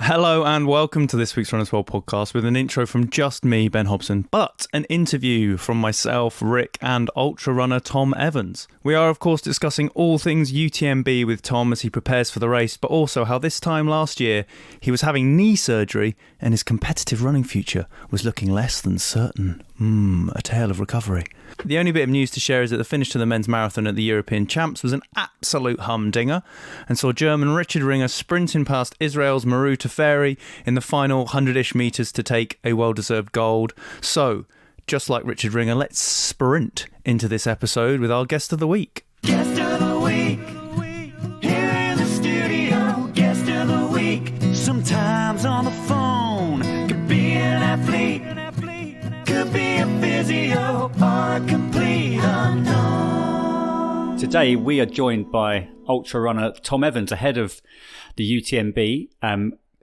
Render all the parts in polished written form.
Hello and welcome to this week's Runners World podcast with an intro from just me, Ben Hobson, but an interview from myself, Rick, and ultra runner Tom Evans. We are, of course, discussing all things UTMB with Tom as he prepares for the race, but also how this time last year he was having knee surgery and his competitive running future was looking less than certain. A tale of recovery. The only bit of news to share is that the finish to the men's marathon at the European Champs was an absolute humdinger and saw German Richard Ringer sprinting past Israel's Maru Teferi in the final 100-ish metres to take a well-deserved gold. So, just like Richard Ringer, let's sprint into this episode with our guest of the week. Guest of the week, here in the studio. Guest of the week, sometimes on the phone. Could be an athlete, could be a physio, or a complete unknown. Today we are joined by ultra runner Tom Evans ahead of the UTMB.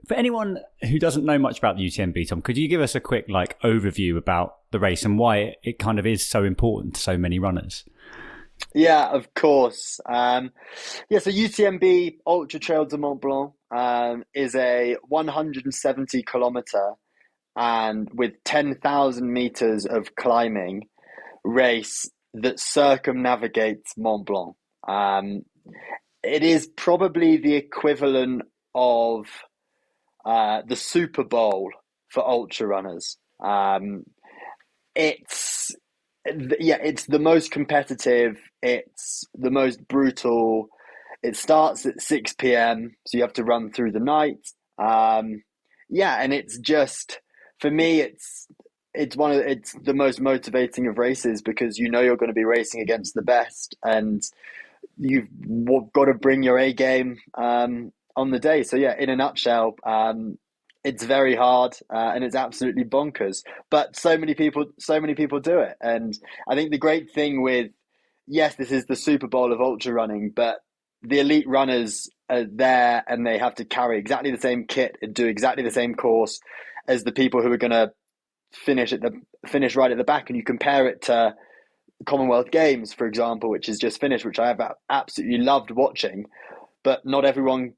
For anyone who doesn't know much about the UTMB, Tom, could you give us a quick overview about the race and why it kind of is so important to so many runners? Yeah, of course. So UTMB Ultra Trail de Montblanc is a 170 kilometer and with 10,000 meters of climbing race that circumnavigates Mont Blanc. It is probably the equivalent of the Super Bowl for ultra runners. It's the most competitive. It's the most brutal. It starts at 6 p.m, so you have to run through the night. And it's just, for me, it's the most motivating of races because you know you're going to be racing against the best, and you've got to bring your A game on the day. So yeah, in a nutshell, it's very hard and it's absolutely bonkers. But so many people do it, and I think the great thing with, yes, this is the Super Bowl of ultra running, but the elite runners are there and they have to carry exactly the same kit and do exactly the same course as the people who are going to finish right at the back. And you compare it to Commonwealth Games, for example, which is just finished, which I have absolutely loved watching, but not everyone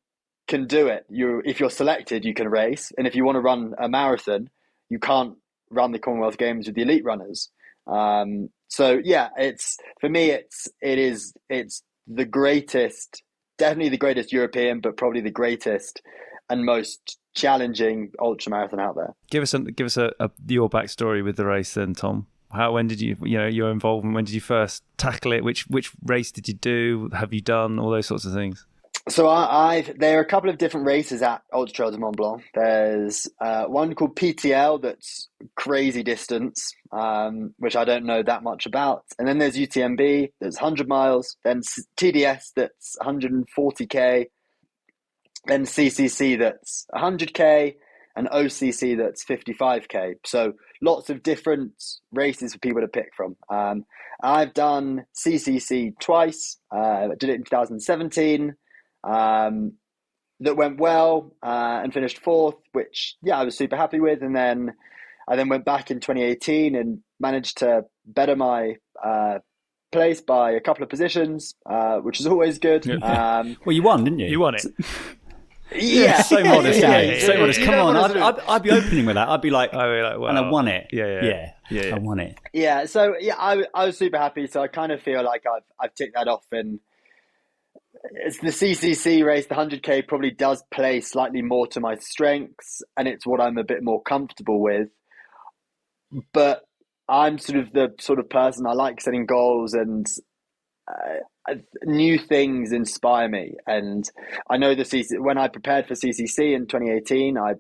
can do it. If you're selected, you can race, and if you want to run a marathon, you can't run the Commonwealth Games with the elite runners. So yeah, it's the greatest, definitely the greatest European, but probably the greatest and most challenging ultra marathon out there. Give us your backstory with the race then, Tom. When did your involvement? When did you first tackle it? Which race did you do? Have you done all those sorts of things? So there are a couple of different races at Ultra Trail de Mont Blanc. There's one called PTL that's crazy distance, which I don't know that much about. And then there's UTMB, there's 100 miles. Then TDS that's 140k. Then CCC that's 100k. And OCC that's 55k. So lots of different races for people to pick from. I've done CCC twice. I did it in 2017. That went well and finished fourth, which I was super happy with. And then I went back in 2018 and managed to better my place by a couple of positions, which is always good. Well, you won, didn't you? You won it. Yeah, so modest, so modest. Come on, I'd be opening with that. I'd be like, wow. And I won it. Yeah. I won it. Yeah, so I was super happy. So I kind of feel like I've ticked that off, and it's the CCC race. The 100k probably does play slightly more to my strengths, and it's what I'm a bit more comfortable with. But I'm the sort of person, I like setting goals, and new things inspire me. And I know when I prepared for CCC in 2018, I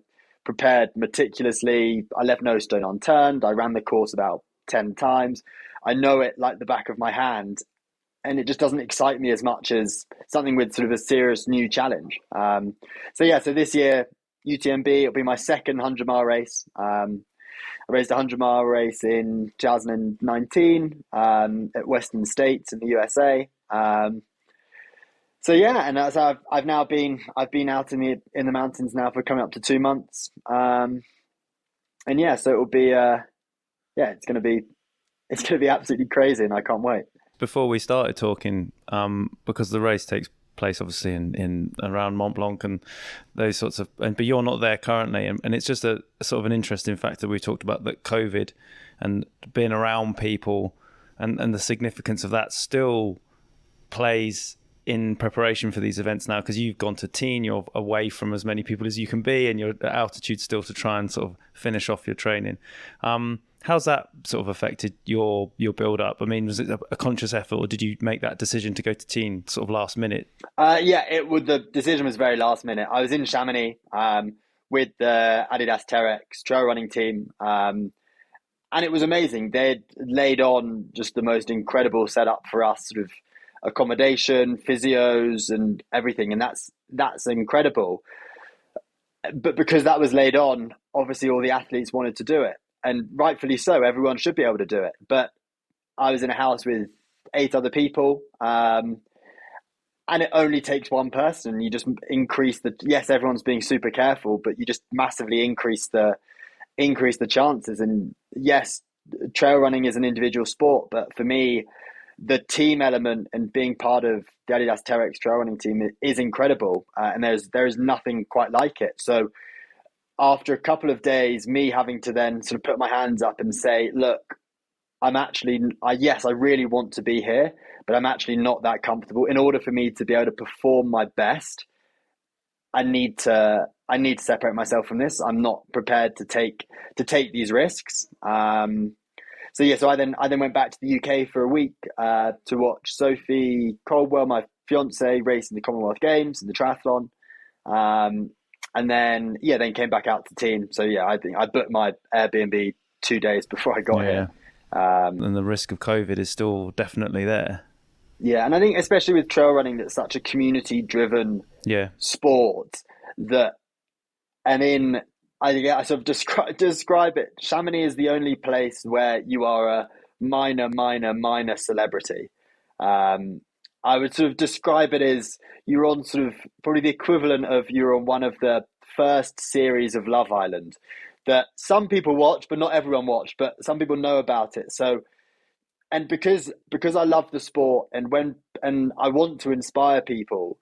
prepared meticulously. I left no stone unturned. I ran the course about 10 times. I know it like the back of my hand, and it just doesn't excite me as much as something with sort of a serious new challenge. So this year, UTMB, it'll be my second 100-mile race. I raced a 100-mile race in 2019 at Western States in the USA. And as I've been out in the mountains now for coming up to 2 months. So it will be it's going to be absolutely crazy, and I can't wait. Before we started talking, because the race takes place, obviously in around Montblanc and those sorts of. But you're not there currently, and it's just a sort of an interesting fact that we talked about, that COVID and being around people and the significance of that still plays in preparation for these events now, because you've gone to Teen, you're away from as many people as you can be, and you're at altitude still to try and sort of finish off your training. How's that sort of affected your build up? I mean, was it a conscious effort, or did you make that decision to go to Teen sort of last minute? The decision was very last minute. I was in Chamonix with the Adidas Terex trail running team, and it was amazing. They'd laid on just the most incredible setup for us, sort of accommodation, physios, and everything, and that's incredible. But because that was laid on, obviously all the athletes wanted to do it, and rightfully so. Everyone should be able to do it. But I was in a house with 8 other people, and it only takes one person. You just increase yes, everyone's being super careful, but you just massively increase the chances. And yes, trail running is an individual sport, but for me, the team element and being part of the Adidas Terex trail running team is incredible. And there is nothing quite like it. So after a couple of days, me having to then sort of put my hands up and say, look, I really want to be here, but I'm actually not that comfortable. In order for me to be able to perform my best, I need to separate myself from this. I'm not prepared to take these risks. So I then went back to the UK for a week to watch Sophie Caldwell, my fiance, race in the Commonwealth Games in the triathlon, and then came back out to Teen. So I think I booked my Airbnb 2 days before I got here. And the risk of COVID is still definitely there. Yeah, and I think especially with trail running, that's such a community-driven sport I sort of describe it. Chamonix is the only place where you are a minor celebrity. I would sort of describe it as you're on sort of probably the equivalent of you're on one of the first series of Love Island that some people watch, but not everyone watched, but some people know about it. So, and because I love the sport and I want to inspire people,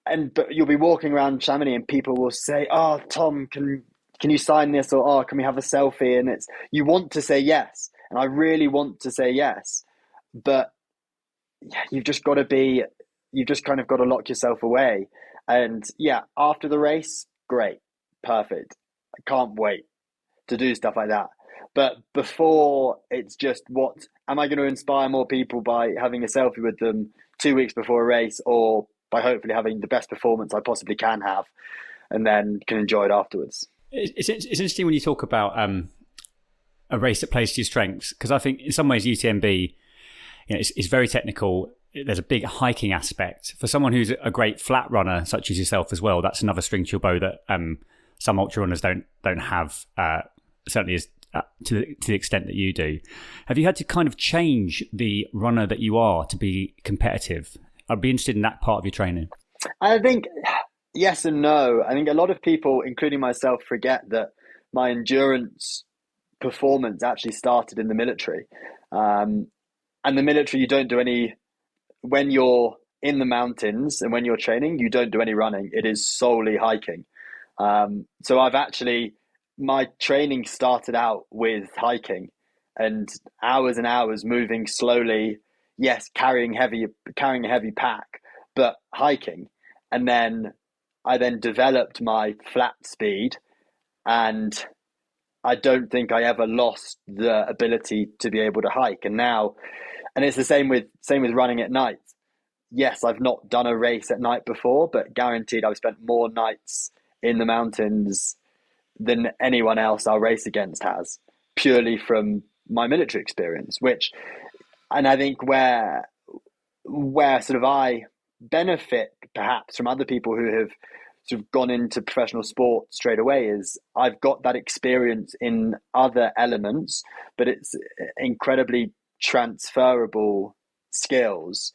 but you'll be walking around Chamonix and people will say, "Oh, Tom, can you sign this?" Or, "Oh, can we have a selfie?" And you want to say yes, and I really want to say yes, but you've just kind of got to lock yourself away. And after the race, great, perfect. I can't wait to do stuff like that. But before, it's just, what am I going to inspire more people by having a selfie with them 2 weeks before a race, or by hopefully having the best performance I possibly can have, and then can enjoy it afterwards. It's interesting when you talk about a race that plays to your strengths, because I think in some ways UTMB, it's very technical. There's a big hiking aspect. For someone who's a great flat runner, such as yourself as well, that's another string to your bow that some ultra runners don't have, certainly is to the extent that you do. Have you had to kind of change the runner that you are to be competitive? I'd be interested in that part of your training. I think yes and no. I think a lot of people, including myself, forget that my endurance performance actually started in the military. And the military, you don't do any, when you're in the mountains and when you're training, you don't do any running. It is solely hiking. So my training started out with hiking and hours moving slowly. Yes, carrying a heavy pack, but hiking. And then I developed my flat speed, and I don't think I ever lost the ability to be able to hike. And it's the same with running at night. Yes, I've not done a race at night before, but guaranteed I've spent more nights in the mountains than anyone else I'll race against has, purely from my military experience, and I think where sort of I benefit perhaps from other people who have sort of gone into professional sport straight away is I've got that experience in other elements, but it's incredibly transferable skills,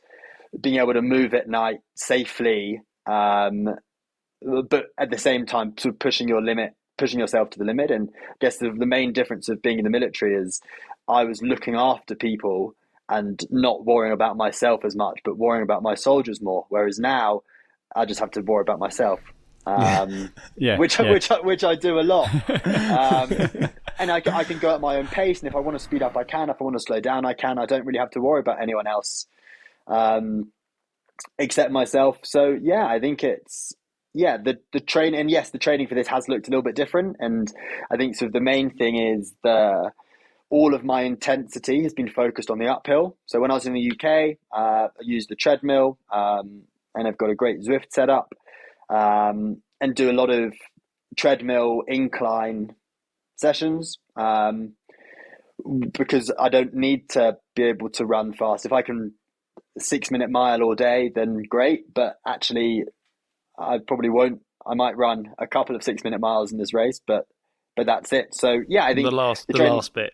being able to move at night safely, but at the same time sort of pushing yourself to the limit. And I guess the main difference of being in the military is I was looking after people and not worrying about myself as much, but worrying about my soldiers more. Whereas now, I just have to worry about myself, Yeah, which I do a lot. And I can go at my own pace, and if I want to speed up, I can. If I want to slow down, I can. I don't really have to worry about anyone else except myself. So yeah, I think it's the train, and yes, the training for this has looked a little bit different. And I think sort of the main thing is all of my intensity has been focused on the uphill. So when I was in the UK, I used the treadmill, and I've got a great Zwift setup, and do a lot of treadmill incline sessions, because I don't need to be able to run fast. If I can 6-minute mile all day, then great. But actually, I probably won't. I might run a couple of 6-minute miles in this race, but that's it. So yeah, I think the last bit.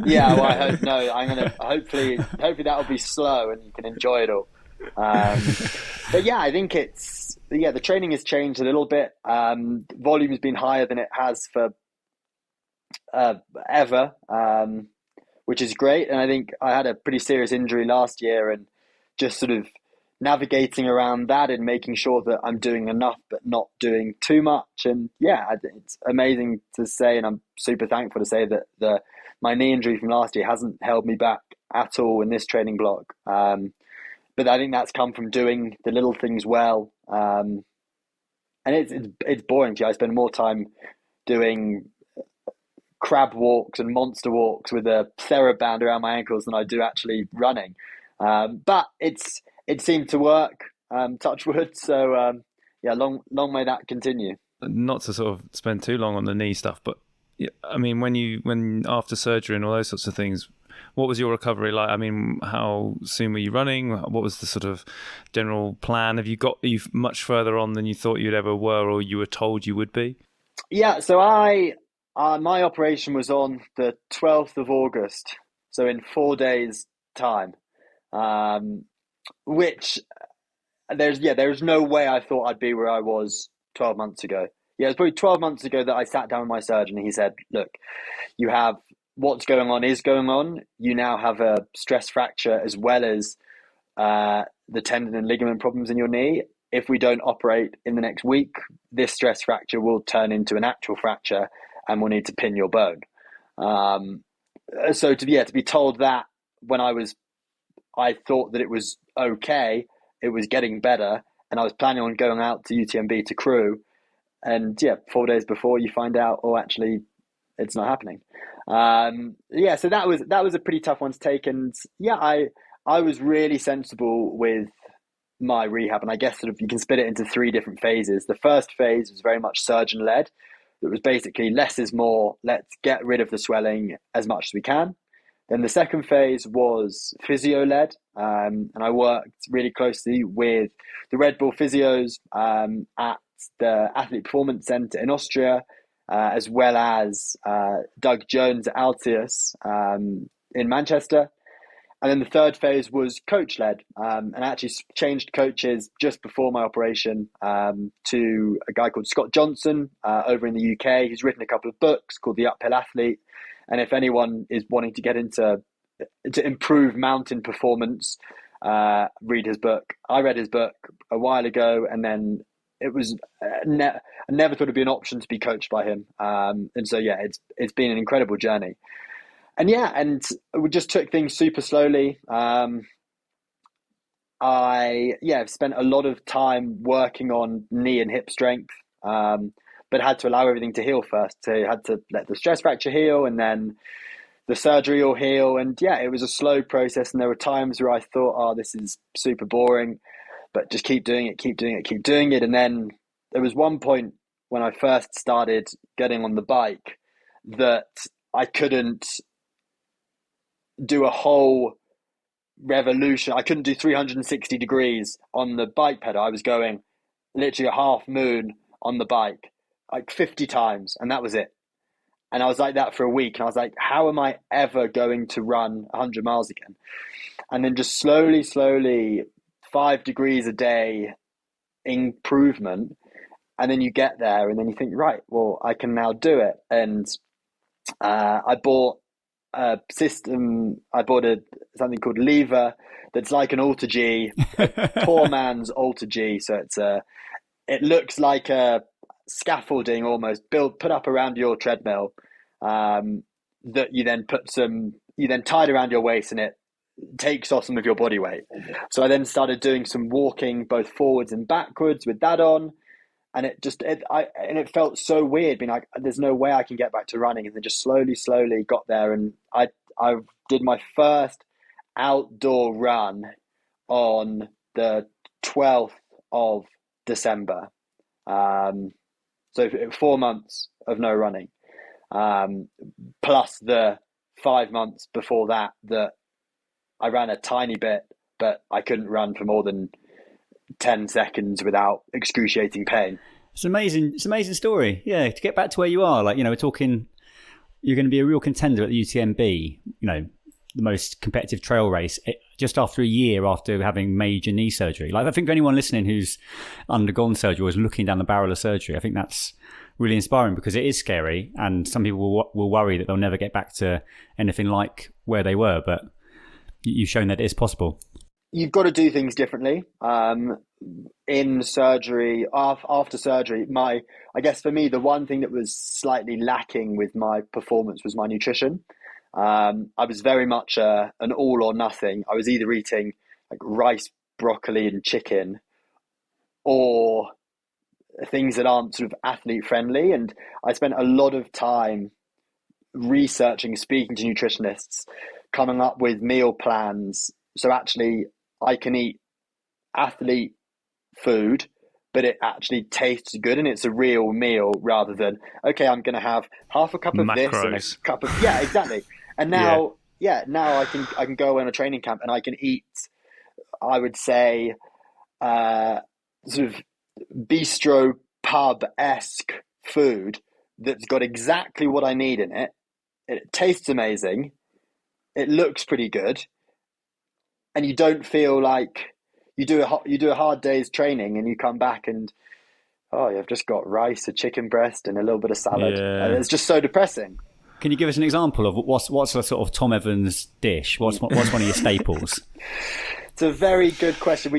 Yeah, well, I hope no. I'm gonna hopefully that'll be slow and you can enjoy it all. But yeah, I think the training has changed a little bit. Volume has been higher than it has for ever, which is great. And I think I had a pretty serious injury last year, and just sort of navigating around that and making sure that I'm doing enough but not doing too much. And yeah, it's amazing to say, and I'm super thankful to say that my knee injury from last year hasn't held me back at all in this training block. But I think that's come from doing the little things well. And it's boring to you. I spend more time doing crab walks and monster walks with a TheraBand around my ankles than I do actually running. But it seemed to work, touch wood. So long may that continue. Not to sort of spend too long on the knee stuff, but I mean, when after surgery and all those sorts of things, what was your recovery like? I mean, how soon were you running? What was the sort of general plan? Are you much further on than you thought you'd ever were, or you were told you would be? Yeah, so my operation was on the 12th of August, so in 4 days' time, which there's no way I thought I'd be where I was 12 months ago. Yeah, it was probably 12 months ago that I sat down with my surgeon and he said, look, you have what's going on is going on. You now have a stress fracture as well as the tendon and ligament problems in your knee. If we don't operate in the next week, this stress fracture will turn into an actual fracture and we'll need to pin your bone. So to be told that when I thought that it was okay, it was getting better, and I was planning on going out to UTMB to crew, and 4 days before you find out, actually, it's not happening. So that was a pretty tough one to take, and I was really sensible with my rehab, and I guess sort of you can split it into 3 different phases. The first phase was very much surgeon led. It was basically less is more. Let's get rid of the swelling as much as we can. Then the second phase was physio-led, and I worked really closely with the Red Bull physios at the Athlete Performance Center in Austria, as well as Doug Jones at Altius in Manchester. And then the third phase was coach-led, and I actually changed coaches just before my operation to a guy called Scott Johnson over in the UK. He's written a couple of books called The Uphill Athlete. And if anyone is wanting to get to improve mountain performance, read his book. I read his book a while ago, and then it was I never thought it'd be an option to be coached by him. And so it's been an incredible journey. And we just took things super slowly. I've spent a lot of time working on knee and hip strength. But had to allow everything to heal first. So had to let the stress fracture heal, and then the surgery will heal. And it was a slow process. And there were times where I thought, this is super boring, but just keep doing it. And then there was one point when I first started getting on the bike that I couldn't do a whole revolution. I couldn't do 360 degrees on the bike pedal. I was going literally a half moon on the bike, like 50 times, and that was it. And I was like that for a week, and I was like, how am I ever going to run 100 miles again? And then just slowly 5 degrees a day improvement, and then you get there, and then you think, right, well, I can now do it. And I bought a system. I bought something called Lever that's like an Alter G, a poor man's Alter G. So it looks like a scaffolding almost put up around your treadmill, that you then tied around your waist, and it takes off some of your body weight. So I then started doing some walking both forwards and backwards with that on. And it felt so weird being like, there's no way I can get back to running. And then just slowly got there. And I did my first outdoor run on the 12th of December. So 4 months of no running, plus the 5 months before that I ran a tiny bit, but I couldn't run for more than 10 seconds without excruciating pain. It's an amazing story. Yeah, to get back to where you are, like, we're talking, you're going to be a real contender at the UTMB, the most competitive trail race, just after a year after having major knee surgery. Like, I think for anyone listening who's undergone surgery or is looking down the barrel of surgery, I think that's really inspiring, because it is scary, and some people will worry that they'll never get back to anything like where they were, but you've shown that it is possible. You've got to do things differently. In surgery, after surgery, I guess for me, the one thing that was slightly lacking with my performance was my nutrition. I was very much an all or nothing. I was either eating like rice, broccoli, and chicken, or things that aren't sort of athlete friendly. And I spent a lot of time researching, speaking to nutritionists, coming up with meal plans. So actually I can eat athlete food, but it actually tastes good and it's a real meal, rather than, okay, I'm going to have half a cup of macros. This and a cup of, yeah, exactly. And now, now I can go in a training camp and I can eat, I would say, sort of bistro pub-esque food that's got exactly what I need in it. It tastes amazing. It looks pretty good. And you don't feel like you do a hard day's training and you come back and, you've just got rice, a chicken breast, and a little bit of salad. Yeah. And it's just so depressing. Can you give us an example of what's a sort of Tom Evans dish? What's one of your staples? It's a very good question.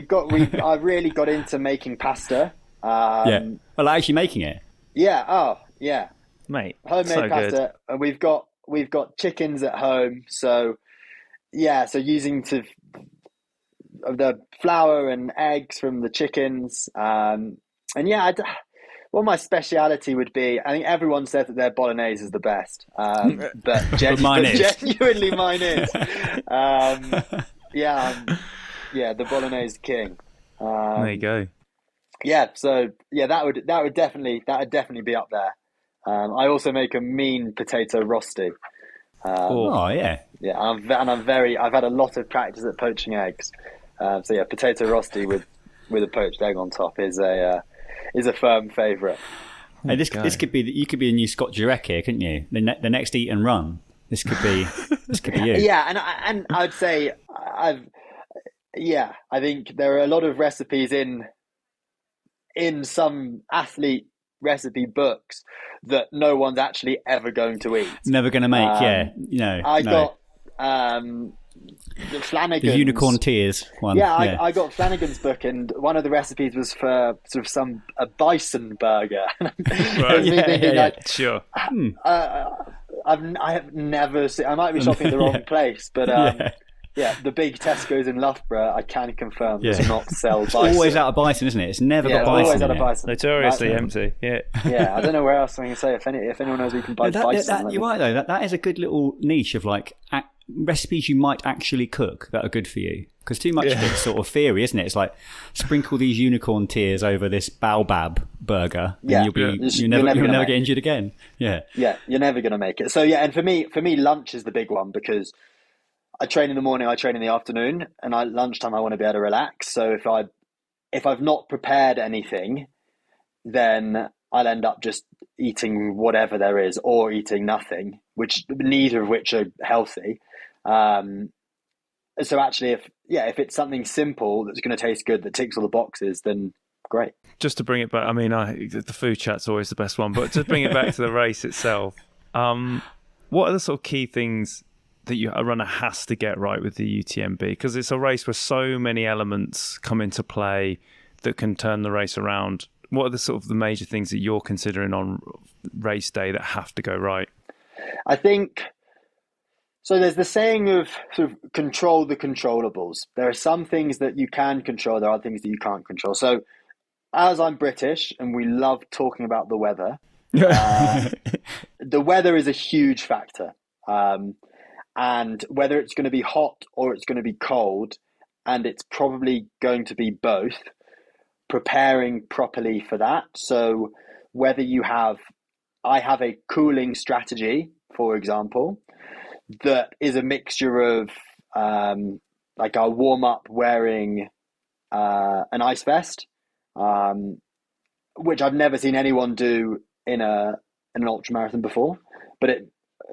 I really got into making pasta. Well, actually making it. Yeah. Oh, yeah. Mate, Homemade so pasta, good. and we've got chickens at home. So using the flour and eggs from the chickens, what my speciality would be, I think everyone says that their bolognese is the best, but genuinely mine is. The bolognese king. There you go. Yeah, so that would definitely be up there. I also make a mean potato rosti. Yeah. Yeah, I've had a lot of practice at poaching eggs. Potato rosti with a poached egg on top is a firm favourite. Hey, this could be you could be a new Scott Jurek here, couldn't you? The next Eat and Run. This could be you. Yeah, and I'd say I think there are a lot of recipes in some athlete recipe books that no one's actually ever going to eat. Never going to make. I got the Flanagan's, the unicorn tears one. I got Flanagan's book, and one of the recipes was for sort of a bison burger. Right. Sure. I have never seen. I might be shopping at the wrong place, but the big Tesco's in Loughborough, I can confirm, does not sell bison. It's always out of bison, isn't it? It's never got bison. Always out of bison. Notoriously empty. Yeah. Yeah, I don't know where else I can say. If anyone knows, we can buy bison. You're right though. That is a good little niche of like recipes you might actually cook that are good for you. Because too much of it's sort of theory, isn't it? It's like sprinkle these unicorn tears over this baobab burger, and you'll never get injured again. Yeah, you're never going to make it. So and for me, lunch is the big one, because I train in the morning, I train in the afternoon, and at lunchtime I want to be able to relax. So if I've not prepared anything, then I'll end up just eating whatever there is, or eating nothing, neither of which are healthy. So actually, if it's something simple that's going to taste good, that ticks all the boxes, then great. Just to bring it back, I mean, the food chat's always the best one, but to bring it back to the race itself, what are the sort of key things that a runner has to get right with the UTMB? Because it's a race where so many elements come into play that can turn the race around. What are the sort of the major things that you're considering on race day that have to go right? I think, so there's the saying of sort of control the controllables. There are some things that you can control, there are things that you can't control. So as I'm British and we love talking about the weather, the weather is a huge factor. And whether it's going to be hot or it's going to be cold, and it's probably going to be both, preparing properly for that. So whether I have a cooling strategy, for example, that is a mixture of like I'll warm up wearing an ice vest, which I've never seen anyone do in an ultramarathon before, but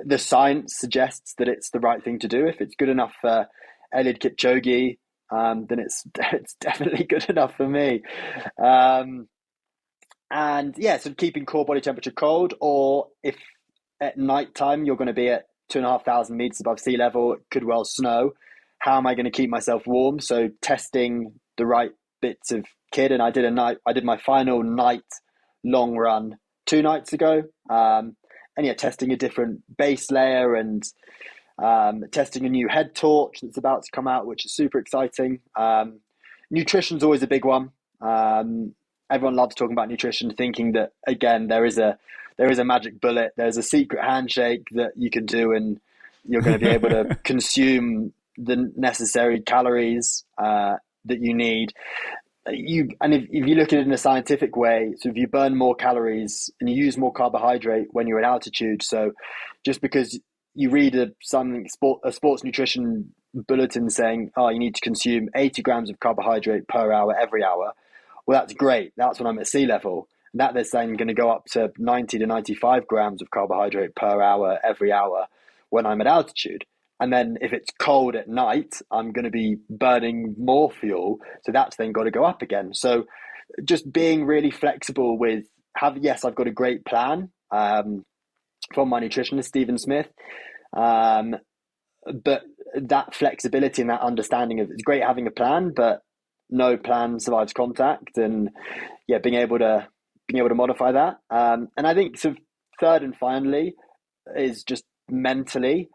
the science suggests that it's the right thing to do. If it's good enough for Eliud Kipchoge, then it's definitely good enough for me. And yeah, so keeping core body temperature cold, or if at night time you're going to be at 2,500 meters above sea level, it could well snow. How am I going to keep myself warm? So testing the right bits of kit. And I did my final night long run 2 nights ago. And yeah, testing a different base layer and testing a new head torch that's about to come out, which is super exciting. Nutrition's always a big one. Everyone loves talking about nutrition, thinking that, again, there is a magic bullet. There's a secret handshake that you can do and you're going to be able to consume the necessary calories that you need. If you look at it in a scientific way, so if you burn more calories and you use more carbohydrate when you're at altitude, so just because you read a sports nutrition bulletin saying, oh, you need to consume 80 grams of carbohydrate per hour every hour, well, that's great. That's when I'm at sea level. And that they're saying going to go up to 90 to 95 grams of carbohydrate per hour every hour when I'm at altitude. And then if it's cold at night, I'm going to be burning more fuel. So that's then got to go up again. So just being really flexible with yes, I've got a great plan from my nutritionist, Stephen Smith. But that flexibility and that understanding of it's great having a plan, but no plan survives contact. And yeah, being able to modify that. And I think sort of third and finally is just mentally.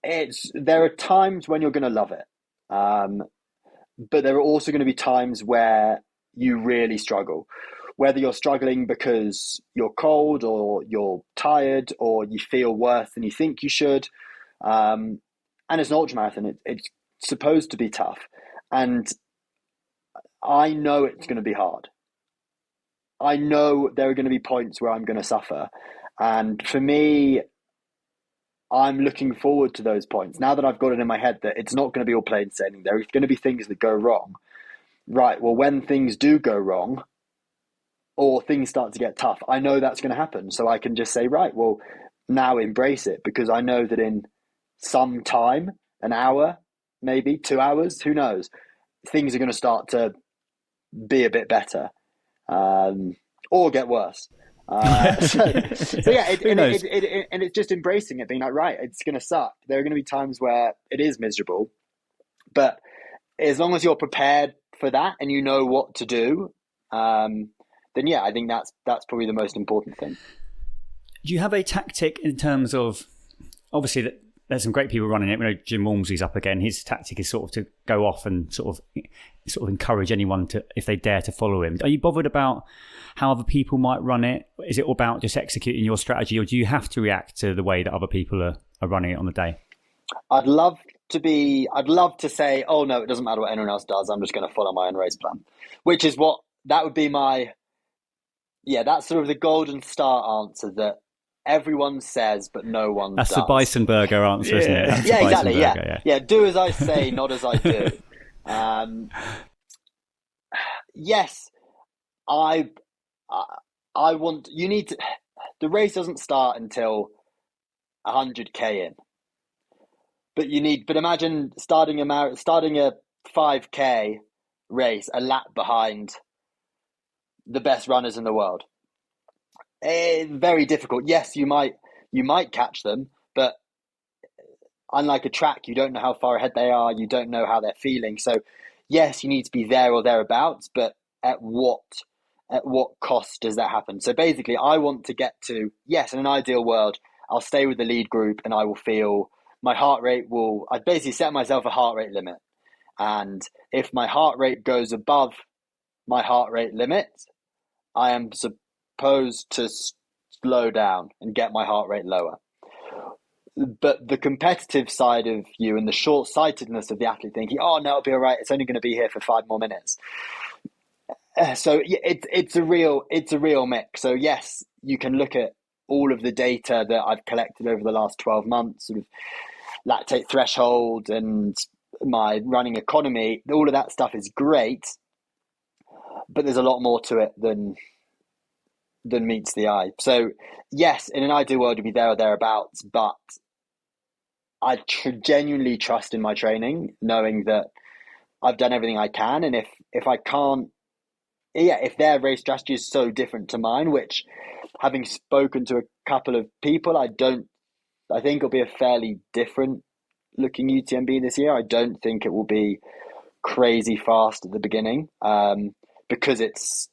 There are times when you're going to love it, but there are also going to be times where you really struggle, whether you're struggling because you're cold or you're tired or you feel worse than you think you should. And it's an ultramarathon. It's supposed to be tough. And I know it's going to be hard. I know there are going to be points where I'm going to suffer. And for me, I'm looking forward to those points. Now that I've got it in my head that it's not going to be all plain sailing, there are going to be things that go wrong. Right, well, when things do go wrong or things start to get tough, I know that's going to happen. So I can just say, right, well, now embrace it, because I know that in some time, an hour, maybe 2 hours, who knows, things are going to start to be a bit better or get worse. So yeah, and it's just embracing it, being like, right, it's going to suck. There are going to be times where it is miserable, but as long as you're prepared for that and you know what to do, then yeah, I think that's probably the most important thing. Do you have a tactic in terms of, obviously there's some great people running it. We know Jim Walmsley's up again. His tactic is sort of to go off and sort of encourage anyone to, if they dare, to follow him. Are you bothered about how other people might run it? Is it all about just executing your strategy, or do you have to react to the way that other people are running it on the day? I'd love to say, oh no, it doesn't matter what anyone else does. I'm just going to follow my own race plan, which is that would be that's sort of the golden star answer that everyone says, but no one does. That's the bison burger answer, isn't it? That's exactly. Yeah. Do as I say, not as I do. Yes, I want. You need to. The race doesn't start until 100k in, but imagine starting a 5k race a lap behind the best runners in the world. Very difficult. Yes, you might catch them, but unlike a track, you don't know how far ahead they are. You don't know how they're feeling. So yes, you need to be there or thereabouts, but at what cost does that happen? So basically, I want to get to, yes, in an ideal world, I'll stay with the lead group and I will feel my heart rate I basically set myself a heart rate limit. And if my heart rate goes above my heart rate limit, I am supposed to slow down and get my heart rate lower. But the competitive side of you and the short-sightedness of the athlete thinking, oh, no, it'll be all right. It's only going to be here for 5 more minutes. So it's a real mix. So yes, you can look at all of the data that I've collected over the last 12 months, sort of lactate threshold and my running economy. All of that stuff is great, but there's a lot more to it than meets the eye. So yes, in an ideal world, you'd be there or thereabouts, but I genuinely trust in my training, knowing that I've done everything I can. And if I can't, if their race strategy is so different to mine, which, having spoken to a couple of people, I think it'll be a fairly different looking UTMB this year. I don't think it will be crazy fast at the beginning, because it's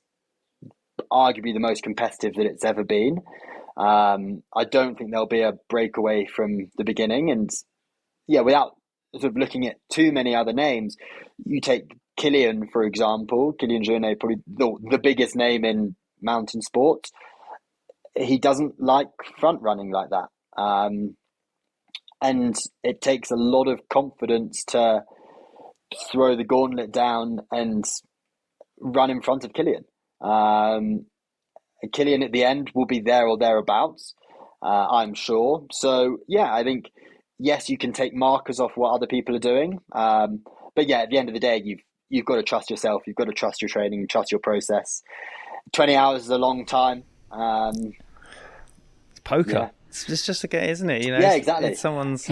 arguably the most competitive that it's ever been. I don't think there'll be a breakaway from the beginning. And without sort of looking at too many other names, you take Kilian, for example, Kilian Jornet, probably the biggest name in mountain sports. He doesn't like front running like that. And it takes a lot of confidence to throw the gauntlet down and run in front of Kilian. Kilian at the end will be there or thereabouts, I'm sure. So I think, yes, you can take markers off what other people are doing. But at the end of the day, you've got to trust yourself. You've got to trust your training, trust your process. 20 hours is a long time. It's poker. Yeah. It's just a game, isn't it? You know, yeah, exactly. It's someone's.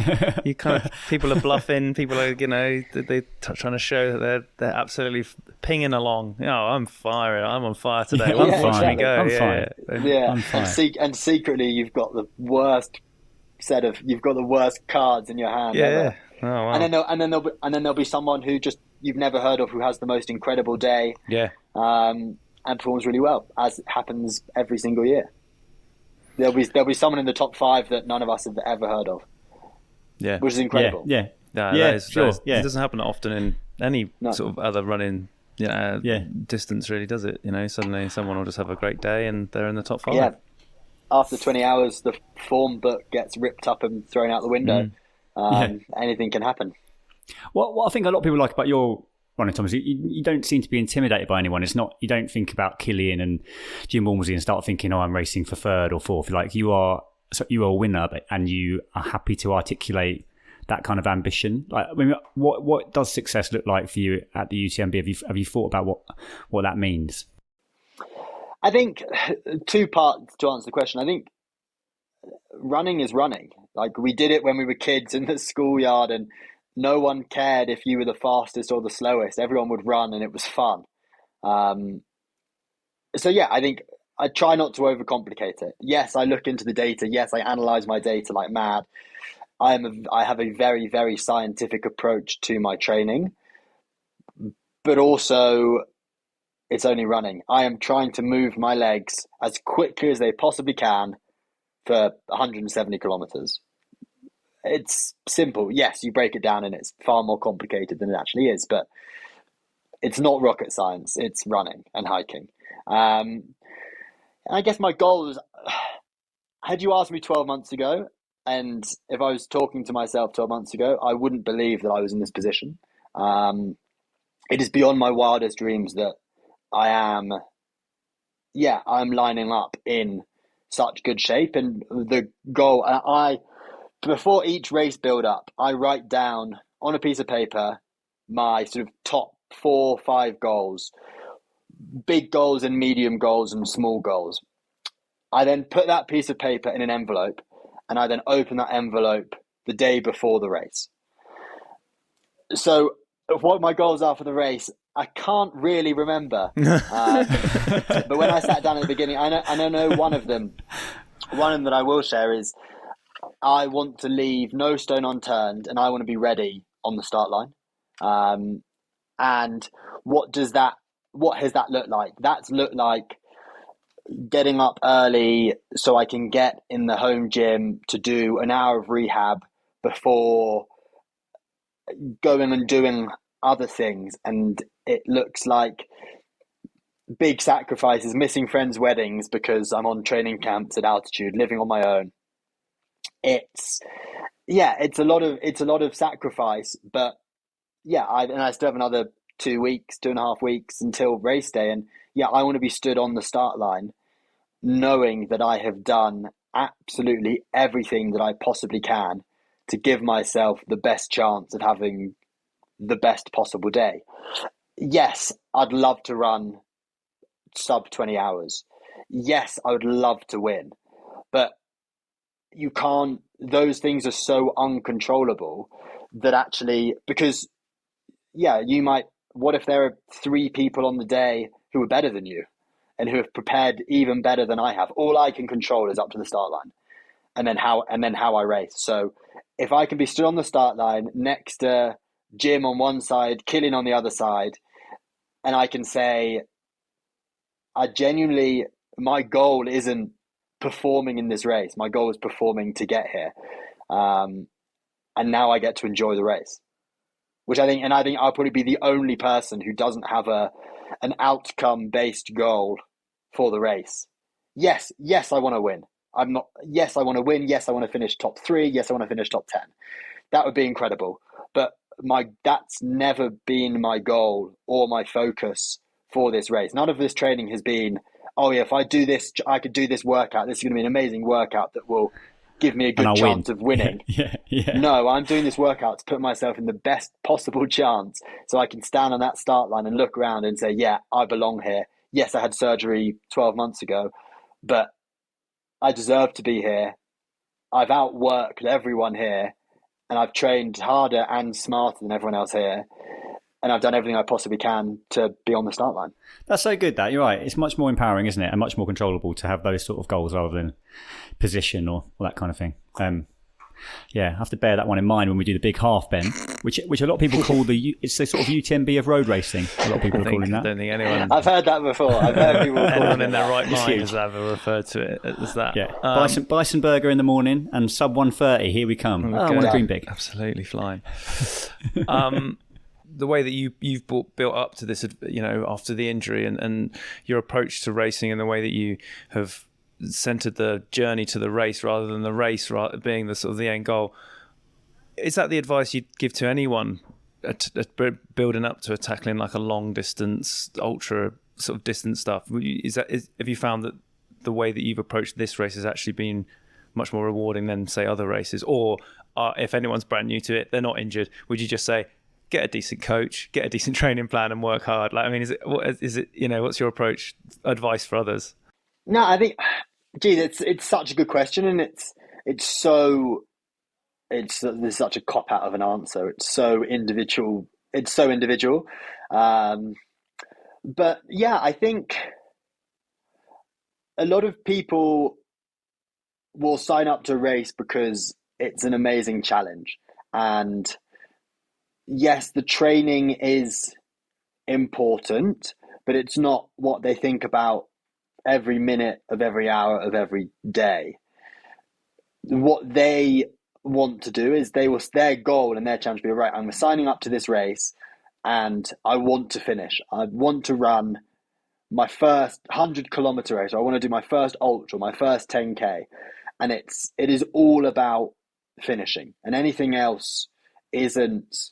People are bluffing. People are, they're trying to show that they're absolutely pinging along. I'm firing. I'm on fire today. Watch me go. I'm fine. I'm fine. And secretly, you've got the worst cards in your hand. Yeah. Ever. Oh, wow. And then there'll be someone who just you've never heard of who has the most incredible day. Yeah. And performs really well, as happens every single year. There'll be someone in the top 5 that none of us have ever heard of. Yeah, which is incredible. It doesn't happen often in any sort of other running distance, really, does it? Suddenly someone will just have a great day and they're in the top 5. Yeah. After 20 hours, the form book gets ripped up and thrown out the window. Anything can happen. What I think a lot of people like about your running, Thomas, you don't seem to be intimidated by anyone. It's not, you don't think about Kilian and Jim Walmsley and start thinking, I'm racing for 3rd or 4th. Like you are a winner, and you are happy to articulate that kind of ambition. Like, I mean, what does success look like for you at the UTMB? Have you thought about what that means? I think 2 parts to answer the question. I think running is running. Like, we did it when we were kids in the schoolyard, and no one cared if you were the fastest or the slowest. Everyone would run and it was fun. I think I try not to overcomplicate it. Yes, I look into the data. Yes, I analyze my data like mad. I have a very, very scientific approach to my training, but also it's only running. I am trying to move my legs as quickly as they possibly can for 170 kilometers. It's simple. Yes, you break it down and it's far more complicated than it actually is, but it's not rocket science. It's running and hiking. I guess my goal is, had you asked me 12 months ago, and if I was talking to myself 12 months ago, I wouldn't believe that I was in this position. It is beyond my wildest dreams that I'm lining up in such good shape. And the goal, before each race build up, I write down on a piece of paper my sort of top 4 or 5 goals, big goals and medium goals and small goals. I then put that piece of paper in an envelope, and I then open that envelope the day before the race. So what my goals are for the race, I can't really remember. But when I sat down at the beginning, I know one of them that I will share is, I want to leave no stone unturned, and I want to be ready on the start line. And what has that looked like? That's looked like getting up early so I can get in the home gym to do an hour of rehab before going and doing other things. And it looks like big sacrifices, missing friends' weddings because I'm on training camps at altitude, living on my own. It's a lot of sacrifice, but I still have another 2.5 weeks until race day, and I want to be stood on the start line knowing that I have done absolutely everything that I possibly can to give myself the best chance of having the best possible day. Yes, I'd love to run sub 20 hours. Yes, I would love to win, but you can't, those things are so uncontrollable that actually, because what if there are 3 people on the day who are better than you and who have prepared even better than I have? All I can control is up to the start line and then how I race. So if I can be stood on the start line next to Jim on one side, Killian on the other side, and I can say, my goal isn't performing in this race. My goal is performing to get here. And now I get to enjoy the race, which I think I'll probably be the only person who doesn't have an outcome-based goal for the race. Yes, I want to win. Yes, I want to win. Yes, I want to finish top 3. Yes, I want to finish top 10. That would be incredible. But that's never been my goal or my focus for this race. None of this training has been, if I do this, I could do this workout. This is going to be an amazing workout that will give me a good chance of winning. Yeah. No, I'm doing this workout to put myself in the best possible chance so I can stand on that start line and look around and say, I belong here. Yes, I had surgery 12 months ago, but I deserve to be here. I've outworked everyone here, and I've trained harder and smarter than everyone else here. And I've done everything I possibly can to be on the start line. That's so good, that. You're right. It's much more empowering, isn't it? And much more controllable to have those sort of goals rather than position or that kind of thing. I have to bear that one in mind when we do the big half, Ben, which a lot of people call it's the sort of UTMB of road racing. A lot of people are calling that. I don't think anyone... I've heard that before. I've heard people anyone in their right mind has ever referred to it as that. Yeah. Bison burger in the morning and sub 1:30. Here we come. I want to dream big. Absolutely flying. The way that you've built up to this, after the injury and your approach to racing and the way that you have centered the journey to the race rather than the race being the sort of the end goal. Is that the advice you'd give to anyone building up to tackling like a long distance, ultra sort of distance stuff? Have you found that the way that you've approached this race has actually been much more rewarding than say other races? Or if anyone's brand new to it, they're not injured, would you just say, get a decent coach, get a decent training plan and work hard? Is it, what's your advice for others? No, I think, it's such a good question, and there's such a cop out of an answer. It's so individual. But I think a lot of people will sign up to a race because it's an amazing challenge. And yes, the training is important, but it's not what they think about every minute of every hour of every day. What they want to do is their goal and their challenge will be, right, I'm signing up to this race and I want to finish. I want to run my first 100-kilometer race. I want to do my first ultra, my first 10K. And it is all about finishing, and anything else isn't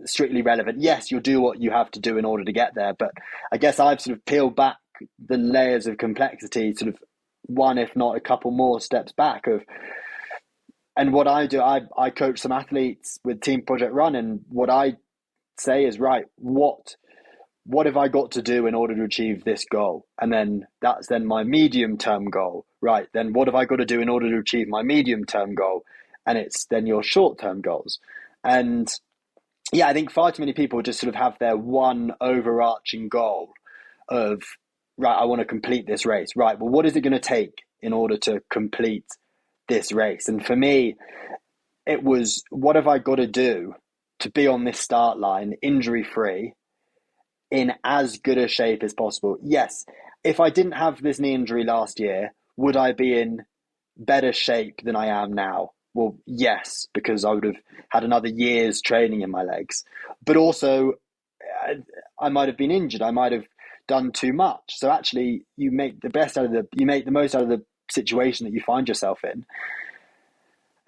strictly relevant. Yes, you'll do what you have to do in order to get there, but I guess I've sort of peeled back the layers of complexity, sort of one, if not a couple more steps back and what I do, I coach some athletes with Team Project Run, and what I say is, right, what have I got to do in order to achieve this goal? And then that's then my medium-term goal, right? Then what have I got to do in order to achieve my medium-term goal? And it's then your short-term goals. And I think far too many people just sort of have their one overarching goal of, right, I want to complete this race. Right, well, what is it going to take in order to complete this race. And for me, it was, what have I got to do to be on this start line injury free in as good a shape as possible? Yes, if I didn't have this knee injury last year, would I be in better shape than I am now? Well, yes, because I would have had another year's training in my legs. But also, I might have been injured. I might have done too much. So actually, you make the most out of the situation that you find yourself in,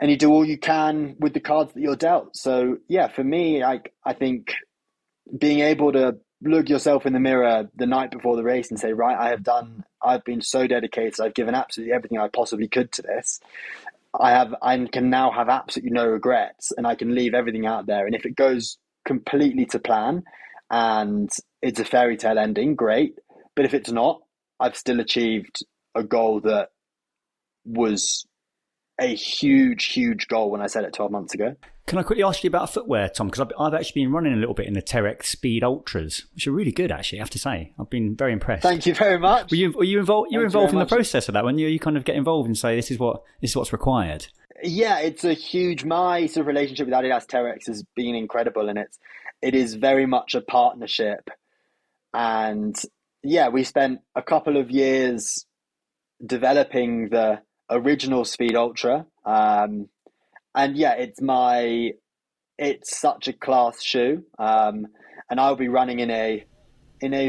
and you do all you can with the cards that you're dealt. So yeah, for me, I think being able to look yourself in the mirror the night before the race and say, right, I've been so dedicated. I've given absolutely everything I possibly could to this. I can now have absolutely no regrets, and I can leave everything out there. And if it goes completely to plan and it's a fairy tale ending, great. But if it's not, I've still achieved a goal that was a huge, huge goal when I set it 12 months ago. Can I quickly ask you about footwear, Tom? Because I've actually been running a little bit in the Terex Speed Ultras, which are really good, actually, I have to say. I've been very impressed. Thank you very much. Were you involved? You were involved in the process of that when you kind of get involved and say, this is what's required. Yeah, it's a huge. My sort of relationship with Adidas Terex has been incredible, and it is very much a partnership. And yeah, we spent a couple of years developing the original Speed Ultra. And yeah, it's such a class shoe. And I'll be running in a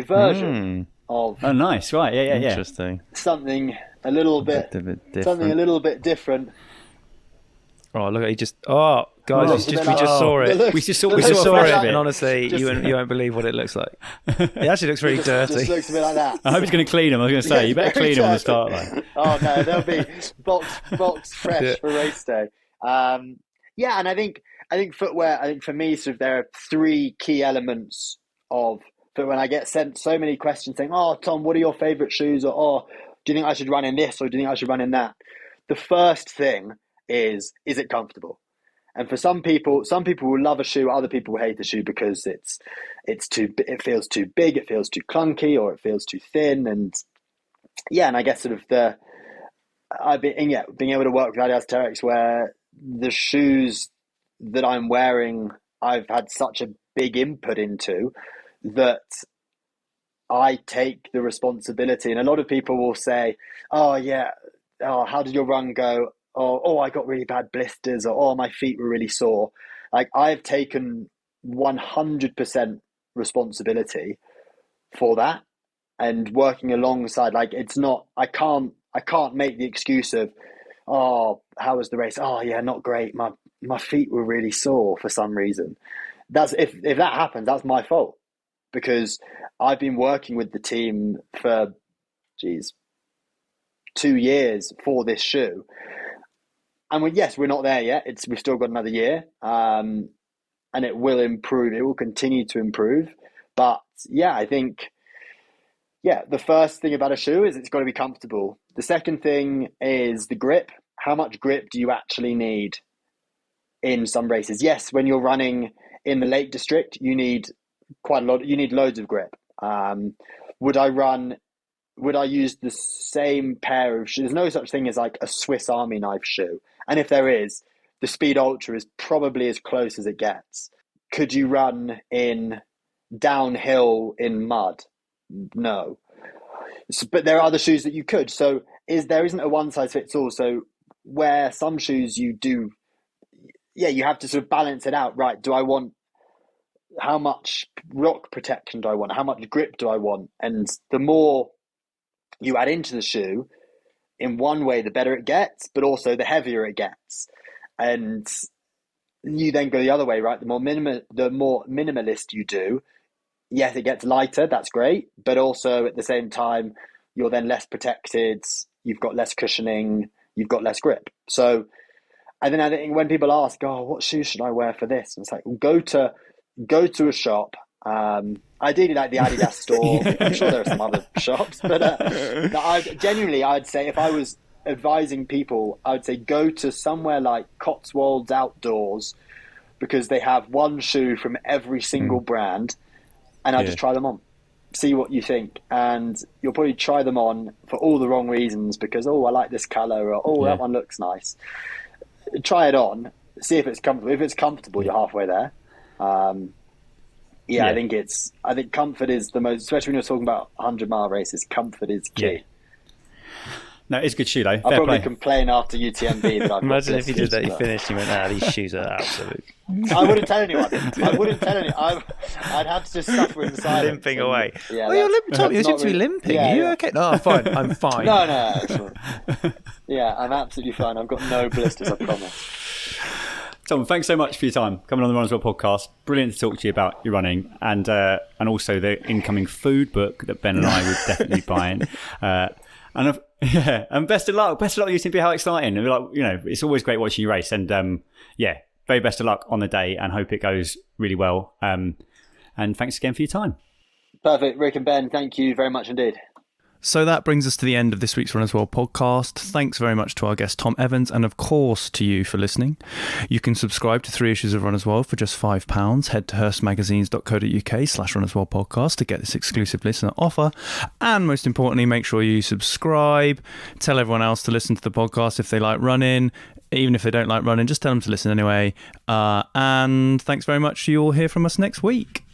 version of. Oh, nice! Right, yeah. Interesting. Something a little bit different. Oh, look! Guys, we just saw it. We just saw it, and and honestly, you won't believe what it looks like. It actually looks really dirty. Just looks a bit like that. I hope he's going to clean them. I was going to say, you better clean them on the start line. Oh no, they'll be box fresh for race day. Yeah, and I think footwear. I think for me, sort of, there are three key elements of footwear. When I get sent so many questions saying, "Oh, Tom, what are your favorite shoes?" Or "Oh, do you think I should run in this?" Or "Do you think I should run in that?" The first thing is it comfortable? And for some people will love a shoe, other people will hate the shoe because it feels too big, it feels too clunky, or it feels too thin. And yeah, and I guess sort of being able to work with Adidas Terex, where the shoes that I'm wearing, I've had such a big input into, that I take the responsibility. And a lot of people will say, "Oh yeah, how did your run go?" Oh, I got really bad blisters, or "Oh, my feet were really sore." Like, I've taken 100% responsibility for that, and working alongside. Like, it's not. I can't make the excuse of, "Oh, how was the race?" "Oh, yeah, not great. My feet were really sore for some reason." That's if that happens, that's my fault, because I've been working with the team for 2 years for this shoe. And we're not there yet. We've still got another year, and it will improve. It will continue to improve. But yeah, I think, the first thing about a shoe is it's got to be comfortable. The second thing is the grip. How much grip do you actually need in some races? Yes, when you're running in the Lake District, you need quite a lot. You need loads of grip. Would I use the same pair of shoes? There's no such thing as like a Swiss Army knife shoe. And if there is, the Speed Ultra is probably as close as it gets. Could you run in downhill in mud? No. But there are other shoes that you could. So there isn't a one size fits all. So where some shoes you do, you have to sort of balance it out, right? Do I want, how much rock protection do I want? How much grip do I want? And the more you add into the shoe, in one way, the better it gets, but also the heavier it gets. And you then go the other way, right? The more minimalist you do, yes, it gets lighter. That's great. But also at the same time, you're then less protected. You've got less cushioning. You've got less grip. So, and then I think when people ask, "Oh, what shoes should I wear for this?" And it's like, well, go to a shop. Ideally, like the Adidas store. I'm sure there are some other shops, but I'd say, if I was advising people, I would say go to somewhere like Cotswolds Outdoors, because they have one shoe from every single brand, and I just try them on. see what you think, and you'll probably try them on for all the wrong reasons because, I like this colour, or that one looks nice. Try it on, see if it's comfortable. If it's comfortable, you're halfway there. I think comfort is the most, especially when you're talking about 100-mile races, comfort is key. Yeah. No, it's a good shoe though. I'll probably complain after UTMB that I've Imagine if you did that, you finished, you went, these shoes are absolute. I wouldn't tell anyone. I'd have to just suffer in silence. Limping away. Yeah, you're Tom, you seem to be limping. Yeah, Are you okay? No, I'm fine. I'm fine. No. Yeah, I'm absolutely fine. I've got no blisters, I promise. Tom, thanks so much for your time coming on the Run As Well podcast. Brilliant to talk to you about your running and also the incoming food book that Ben and I would definitely buy in. And best of luck. Best of luck, UTMB. How exciting! It's always great watching you race, and very best of luck on the day, and hope it goes really well. And thanks again for your time. Perfect, Rick and Ben. Thank you very much indeed. So that brings us to the end of this week's Run As Well podcast. Thanks very much to our guest Tom Evans, and of course to you for listening. You can subscribe to 3 issues of Run As Well for just £5. Head to hurstmagazines.co.uk/Run As Well podcast to get this exclusive listener offer. And most importantly, make sure you subscribe. Tell everyone else to listen to the podcast if they like running. Even if they don't like running, just tell them to listen anyway. And thanks very much. You'll hear from us next week.